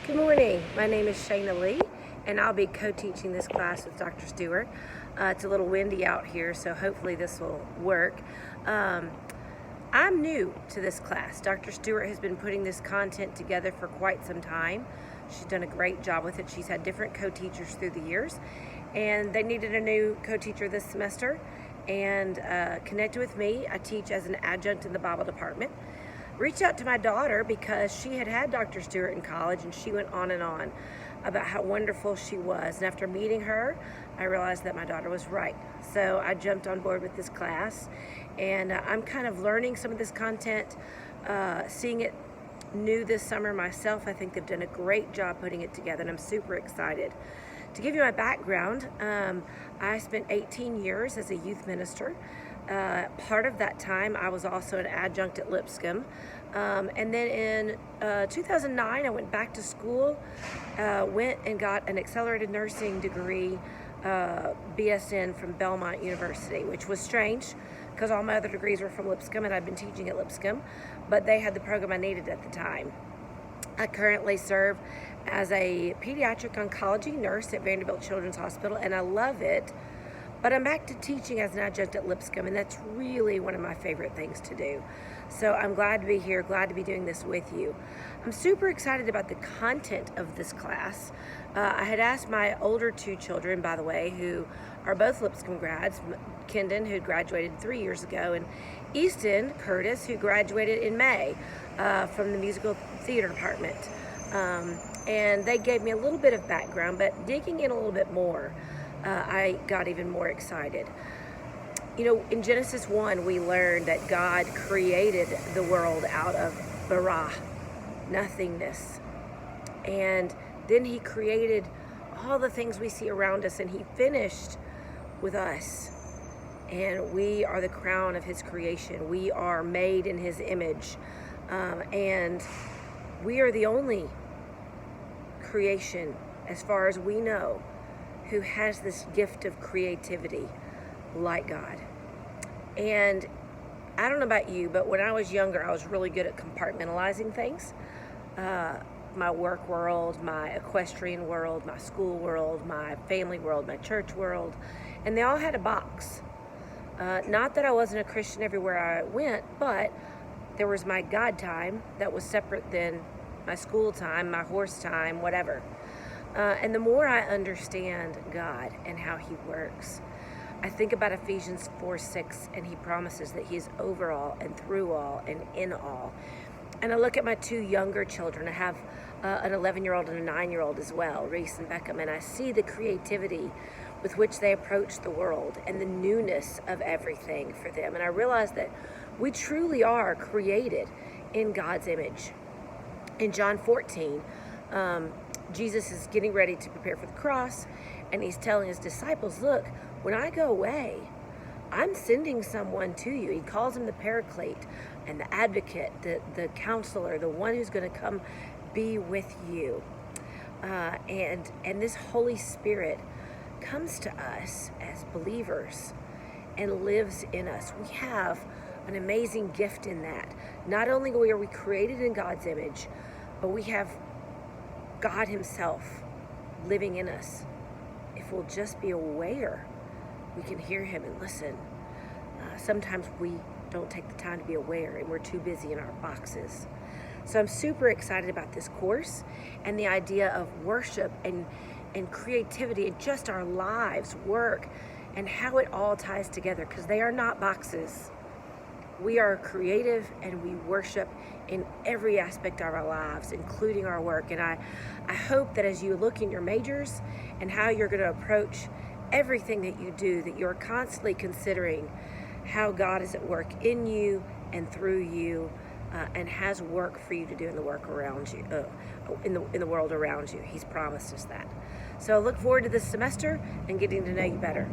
Good morning. My name is Shayna Lee, and I'll be co-teaching this class with Dr. Stewart. It's a little windy out here, so hopefully this will work. I'm new to this class. Dr. Stewart has been putting this content together for quite some time. She's done a great job with it. She's had different co-teachers through the years, and they needed a new co-teacher this semester and connected with me. I teach as an adjunct in the Bible department. Reached out to my daughter because she had Dr. Stewart in college, and she went on and on about how wonderful she was. And after meeting her, I realized that my daughter was right. So I jumped on board with this class, and I'm kind of learning some of this content, seeing it new this summer myself. I think they've done a great job putting it together, and I'm super excited. To give you my background, I spent 18 years as a youth minister. Part of that time, I was also an adjunct at Lipscomb. And then in 2009, I went back to school, went and got an accelerated nursing degree, BSN from Belmont University, which was strange because all my other degrees were from Lipscomb and I'd been teaching at Lipscomb, but they had the program I needed at the time. I currently serve as a pediatric oncology nurse at Vanderbilt Children's Hospital, and I love it. But I'm back to teaching as an adjunct at Lipscomb, and that's really one of my favorite things to do. So I'm glad to be here, glad to be doing this with you. I'm super excited about the content of this class. I had asked my older two children, by the way, who are both Lipscomb grads, Kendon, who graduated 3 years ago, and Easton Curtis, who graduated in May from the musical theater department. And they gave me a little bit of background, but digging in a little bit more, I got even more excited. You know, in Genesis 1, we learned that God created the world out of bara, nothingness. And then he created all the things we see around us, and he finished with us. And we are the crown of his creation. We are made in his image. And we are the only creation, as far as we know, who has this gift of creativity like God. And I don't know about you, but when I was younger, I was really good at compartmentalizing things. My work world, my equestrian world, my school world, my family world, my church world, and they all had a box. Not that I wasn't a Christian everywhere I went, but there was my God time that was separate than my school time, my horse time, whatever. And the more I understand God and how he works, I think about Ephesians 4:6, and he promises that he is over all and through all and in all. And I look at my two younger children. I have an 11-year-old and a 9-year-old as well, Reese and Beckham, and I see the creativity with which they approach the world and the newness of everything for them. And I realize that we truly are created in God's image. In John 14, Jesus is getting ready to prepare for the cross, and he's telling his disciples, look, when I go away, I'm sending someone to you. He calls him the Paraclete and the advocate, the counselor, the one who's going to come be with you. And this Holy Spirit comes to us as believers and lives in us. We have an amazing gift in that. Not only are we created in God's image, but we have God himself living in us. If we'll just be aware, we can hear him and listen. Sometimes we don't take the time to be aware, and we're too busy in our boxes. So I'm super excited about this course and the idea of worship and creativity and just our lives, work, and how it all ties together, because they are not boxes. We are creative, and we worship in every aspect of our lives, including our work. And I hope that as you look in your majors and how you're going to approach everything that you do, that you're constantly considering how God is at work in you and through you, and has work for you to do in the work around you, in the world around you. He's promised us that. So I look forward to this semester and getting to know you better.